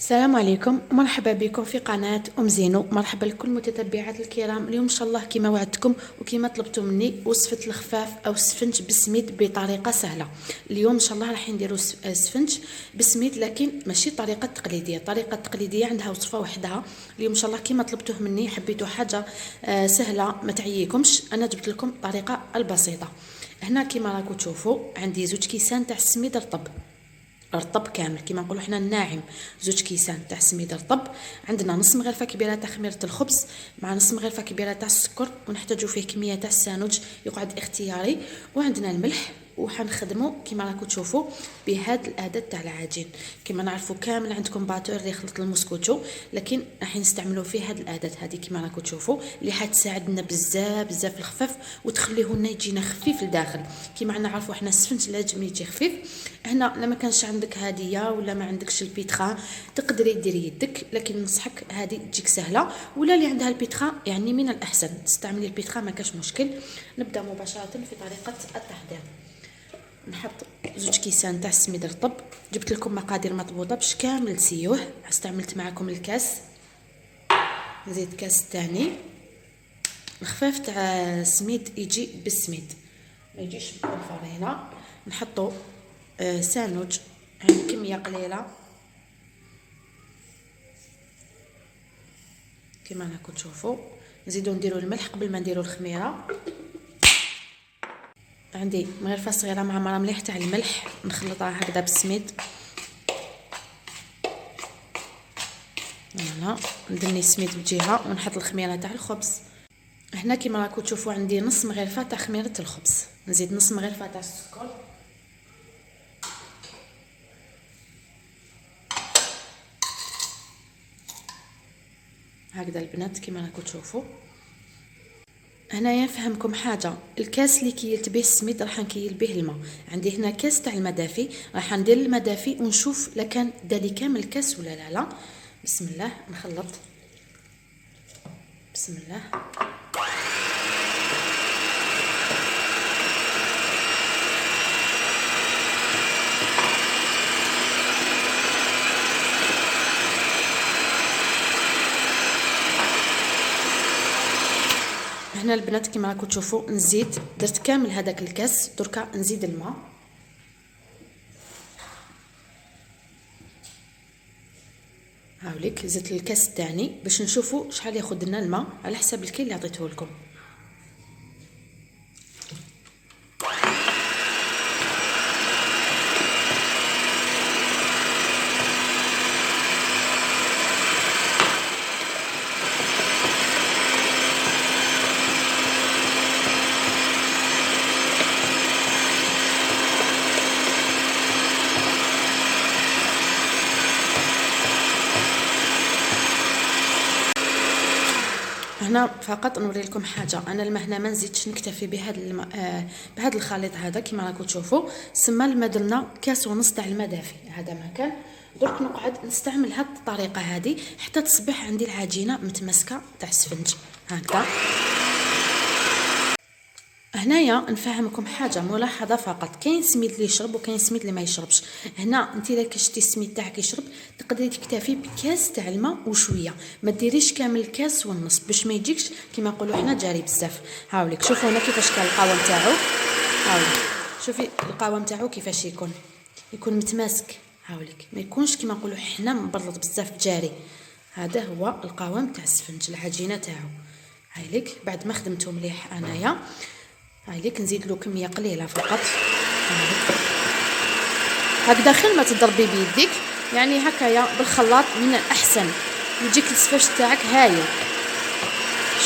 السلام عليكم ومرحبا بكم في قناة زينو. مرحبا لكل المتتبعات الكرام. اليوم ان شاء الله كما وعدتكم وكما طلبتوا مني وصفة الخفاف او السفنج بالسميد بطريقة سهلة. اليوم ان شاء الله راح نديروا السفنج بالسميد، لكن ماشي طريقة تقليدية. الطريقة التقليدية عندها وصفة وحدها. اليوم ان شاء الله كما طلبتوه مني، حبيتوا حاجة سهلة ما تعييكمش، انا جبت لكم الطريقة البسيطة. هنا كما راكم تشوفوا عندي 2 كيسان تاع السميد رطب كامل كما نقولوا حنا الناعم. 2 كيسان تاع سميد رطب. عندنا نص مغرفه كبيره تاع خميره الخبز مع نص مغرفه كبيره تاع السكر، ونحتاجوا فيه كميه تاع السانوج يقعد اختياري. وعندنا الملح، وحنخدموا كما راكم تشوفوا بهذا العدد تاع العجين. كما نعرفوا كامل عندكم باتور اللي يخلط المسكوتشو، لكن راح نستعملوا فيه هذا العدد هذه كما راكم تشوفوا، اللي حتساعدنا بزاف بزاف الخفاف وتخليه لنا يجينا خفيف لداخل. كما نعرفوا حنا السفنج لازم يجي خفيف. هنا لما كانش عندك هديه ولا ما عندكش البيتخا تقدري ديري يدك، لكن ننصحك هذه تجيك سهله، ولا اللي عندها البيتخا يعني من الاحسن تستعملي البيتخا، ما كاش مشكل. نبدا مباشره في طريقه التحضير. نحط 2 كيسان تاع السميد رطب. جبت لكم مقادير مضبوطه باش كامل تسيوه. استعملت معكم الكاس، نزيد كاس ثاني. الخفاف تاع السميد يجي بالسميد ما يجيش بالفرينه. نحطوا سانوج يعني كميه قليله كما راكم تشوفوا. نزيدو نديروا الملح قبل ما نديروا الخميره. عندي مغرفه صغيره معمره مليح تاع الملح، نخلطها هكذا بالسميد. فوالا ندني السميد بجهه ونحط الخميره تاع الخبز. هنا كما راكم تشوفوا عندي نص مغرفه تاع خميره الخبز. نزيد نص مغرفه تاع السكر. هكذا البنات كما راكم تشوفوا. هنايا نفهمكم حاجه، الكاس اللي كيلت به السميد راح نكيل به الماء. عندي هنا كاس تاع المدافي، راح ندير المدافي ونشوف الا كان دالي كامل الكاس ولا لا. بسم الله نخلط. بسم الله. هنا البنات كما راكم تشوفوا نزيد، درت كامل هذاك الكاس، دركا نزيد الماء. هاوليك زدت الكاس الثاني باش نشوفوا شحال ياخذ لنا الماء على حساب الكيل اللي عطيته لكم. هنا فقط نوري لكم حاجه، انا الماء هنا ما نزيدش، نكتفي بهذا بهذا الخليط هذا كما راكم تشوفوا. سما الماء درنا كاس ونص تاع الماء دافي، هذا ما كان. درك نقعد نستعمل هذه الطريقه هذه حتى تصبح عندي العجينه متماسكه تاع السفنج هكذا. هنايا نفهمكم حاجه ملاحظه فقط، كاين سميد اللي يشرب وكاين سميد اللي ما يشربش. هنا انت الا كشتي السميد تاعك يشرب تقدري تكتفي بكاس تاع الماء وشويه، ما ديريش كامل الكاس والنص باش ما يجيكش كما نقولوا حنا جاري بزاف. هاوليك شوفوا هنا كيفاش كان القوام تاعو. هاوليك شوفي القوام تاعو كيفاش يكون متماسك. هاوليك ما يكونش كما نقولوا حنا مبلط بزاف جاري. هذا هو القوام تاع السفنج العجينه تاعو. هايليك بعد ما خدمته مليح انايا، هايليك نزيد له كميه قليله فقط. هكذا خير ما تضربي بيديك، يعني هكايا بالخلاط من الاحسن يجيك السفاش تاعك هايل.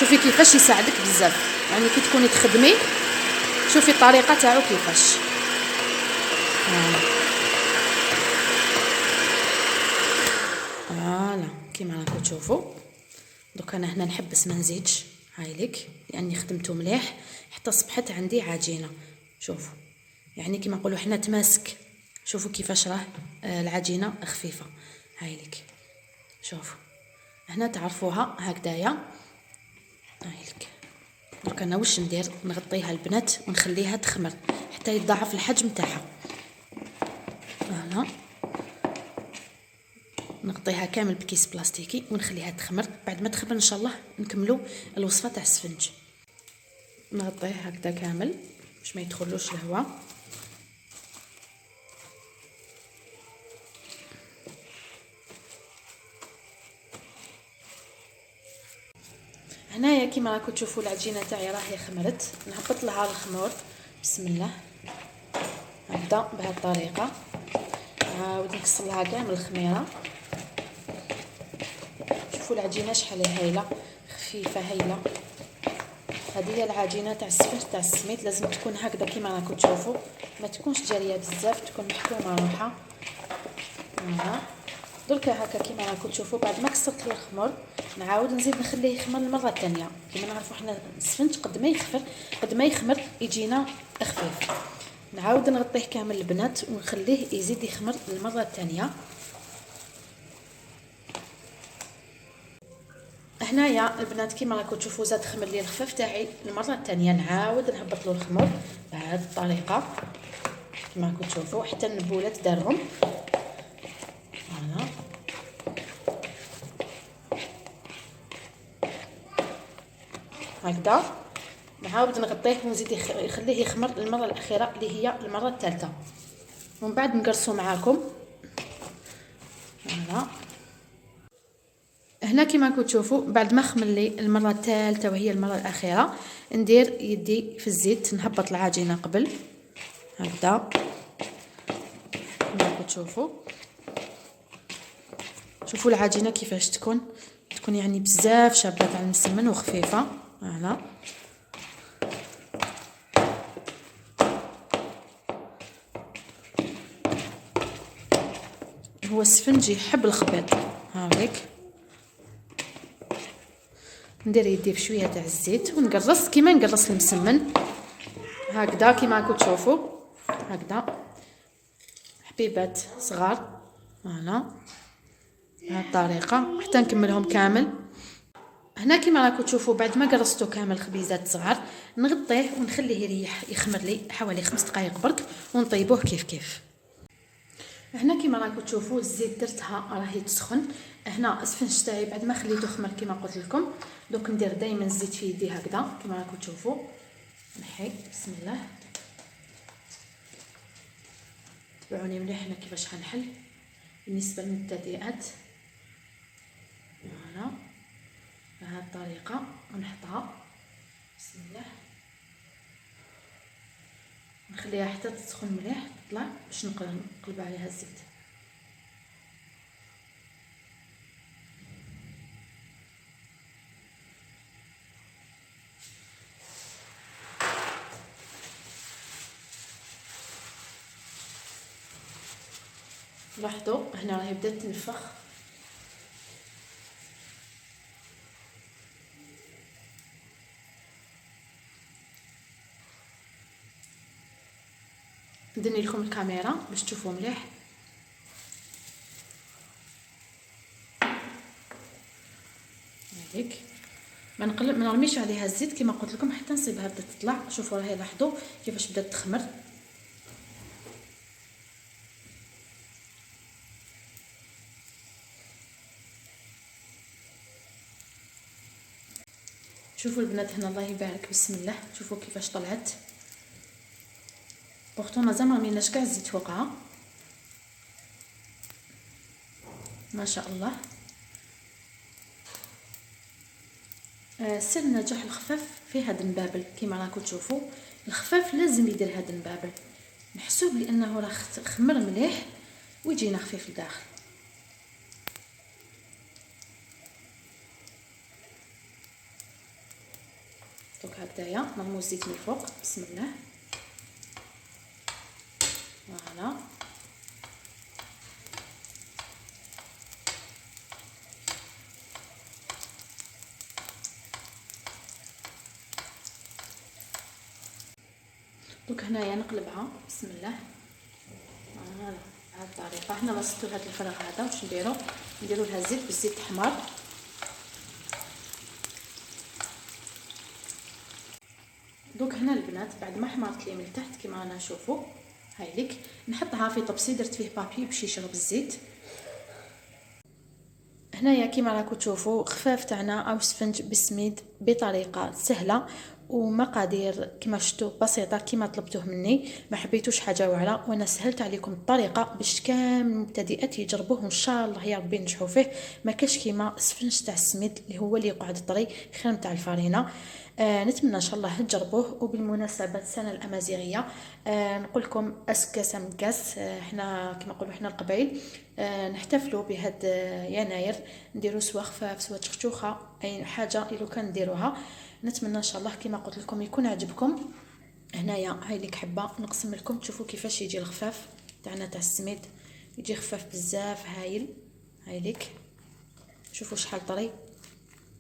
شوفي كيفاش يساعدك بزاف، يعني كي تكوني تخدمي شوفي الطريقه تاعو كيفاش. فوالا كيما راكم تشوفوا. دوك انا هنا نحبس ما نزيدش، هايليك لاني خدمته مليح حتى صبحت عندي عجينه. شوفوا يعني كما نقولوا حنا تماسك. شوفوا كيفاش راه العجينه خفيفه. هايليك شوفوا هنا تعرفوها هكذايا. هايليك درك انا واش ندير، نغطيها البنات ونخليها تخمر حتى يتضاعف الحجم تاعها. فوالا نغطيها كامل بكيس بلاستيكي ونخليها تخمر. بعد ما تخمر ان شاء الله نكملوا الوصفه تاع السفنج. نغطيه هكذا كامل باش ما يدخلوش الهواء. هنايا كيما راكم تشوفوا العجينه تاعي راهي خمرت. نهبط لها الخمور بسم الله هكذا بهذه الطريقه. نعاود نكسر لها كامل الخميره. شوفوا العجينه شحال هايله خفيفه هايله. هذه هي العجينه تاع السفنج تاع السميد. لازم تكون هكذا كيما راكم تشوفوا، ما تكونش جاريه بزاف، تكون محكومه روحها. دركا هكا كيما راكم تشوفوا. بعد ما كسرت الخمر نعاود نزيد نخليه يخمر المره الثانيه. كيما نعرفوا حنا السفنج قد ما يخمر يجينا خفيف. نعاود نغطيه كامل البنات ونخليه يزيد يخمر المره الثانيه. هنايا البنات كيما راكم تشوفوا زاد خمر لي الخفاف تاعي المره الثانيه. نعاود نهبط له الخمر بهذه الطريقه كيما راكم تشوفوا حتى النبولات دارهم. فوالا هكذا. نعاود نغطيه ونزيد يخليه يخمر المره الاخيره اللي هي المره الثالثه، ومن بعد نقرصوا معاكم. فوالا هنا كيما راكم تشوفوا بعد ما خمر لي المره الثالثه وهي المره الاخيره، ندير يدي في الزيت نهبط العجينه قبل هكذا كيما راكم تشوفوا. شوفوا العجينه كيفاش تكون يعني بزاف شابه تاع المسمن وخفيفه. فوالا هو السفنج يحب الخبيط. هاك ندير يدي بشويه تاع الزيت ونقرص كيما نقرص المسمن هكذا كيما راكم تشوفوا. هكذا حبيبات صغار. فوالا بهذه الطريقه حتى نكملهم كامل. هنا كيما راكم تشوفوا بعد ما قرصتو كامل خبيزات صغار نغطيه ونخليه يريح يخمر لي حوالي 5 دقائق برك ونطيبوه كيف. هنا كيما راكم تشوفوا الزيت درتها راهي تسخن. هنا السفنج تاعي بعد ما خليته خمر كيما قلت لكم. دوك ندير دائما الزيت في يدي هكذا كيما راكم تشوفوا. نحي بسم الله. تبعوني مليح هنا كيفاش غنحل بالنسبه للمبتدئات. فوالا بهذه الطريقه ونحطها بسم الله. نخليها حتى تسخن مليح تطلع باش نقلب عليها الزيت. لاحظوا هنا راهي بدات تنفخ. ندني لكم الكاميرا باش تشوفوا مليح. هذيك ما نرميش عليها الزيت كما قلت لكم حتى نصيبها بدات تطلع. شوفوا راهي لاحظوا كيفاش بدات تخمر. شوفوا البنات هنا الله يبارك بسم الله. شوفوا كيفاش طلعت. بورتو مازال ما رميناش كاع الزيت فوقها ما شاء الله. سر نجاح الخفاف في هذا المبابل كيما راكم تشوفوا. الخفاف لازم يدير هذا المبابل محسوب لانه راه خمر مليح ويجينا خفيف لداخل. دوك هكذايا نرمو الزيت من الفوق بسم الله. فوالا دوك هنايا نقلبها بسم الله. فوالا بهذه الطريقه. هنا رصيتو هذا الفراغ هذا واش نديرو لها الزيت بالزيت احمر. دوك هنا البنات بعد ما حمرت لي من تحت كيما رانا نشوفوا هايليك نحطها في طبسي. درت فيه بابي باش يشرب الزيت. هنايا كيما راكم تشوفوا خفاف تاعنا او سفنج بالسميد بطريقه سهله، ومقادير كما شفتوا بسيطه كما طلبتوه مني. ما حبيتوش حاجه واعره، وانا سهلت عليكم الطريقه باش كامل المبتدئات يجربوه وان شاء الله يا ربي ينجحوا فيه. ما كاش كيما سفنج تاع السميد اللي هو اللي يقعد طري خير نتاع الفارينه. نتمنى ان شاء الله تجربوه. وبالمناسبه السنه الامازيغيه نقول لكم اسكاس مكاس، حنا كما نقولوا حنا القبائل نحتفلوا بهاد يناير، نديروا سوا خفاف سوا تختوخه اي حاجه لو كان نديروها. نتمنى ان شاء الله كما قلت لكم يكون عجبكم. هنايا هاي ليك حبه نقسم لكم تشوفوا كيفاش يجي الخفاف تاعنا تاع السميد، يجي خفاف بزاف هايل. هاي ليك شوفوا شحال طري،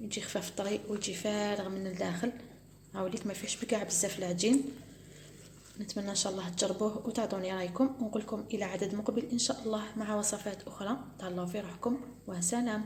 يجي خفاف طري ويجي فارغ من الداخل. هاوليك ما فيهش بكاع بزاف العجين. نتمنى ان شاء الله تجربوه وتعطوني رايكم، ونقول لكم الى عدد مقبل ان شاء الله مع وصفات اخرى. تهلاو في روحكم وسلام.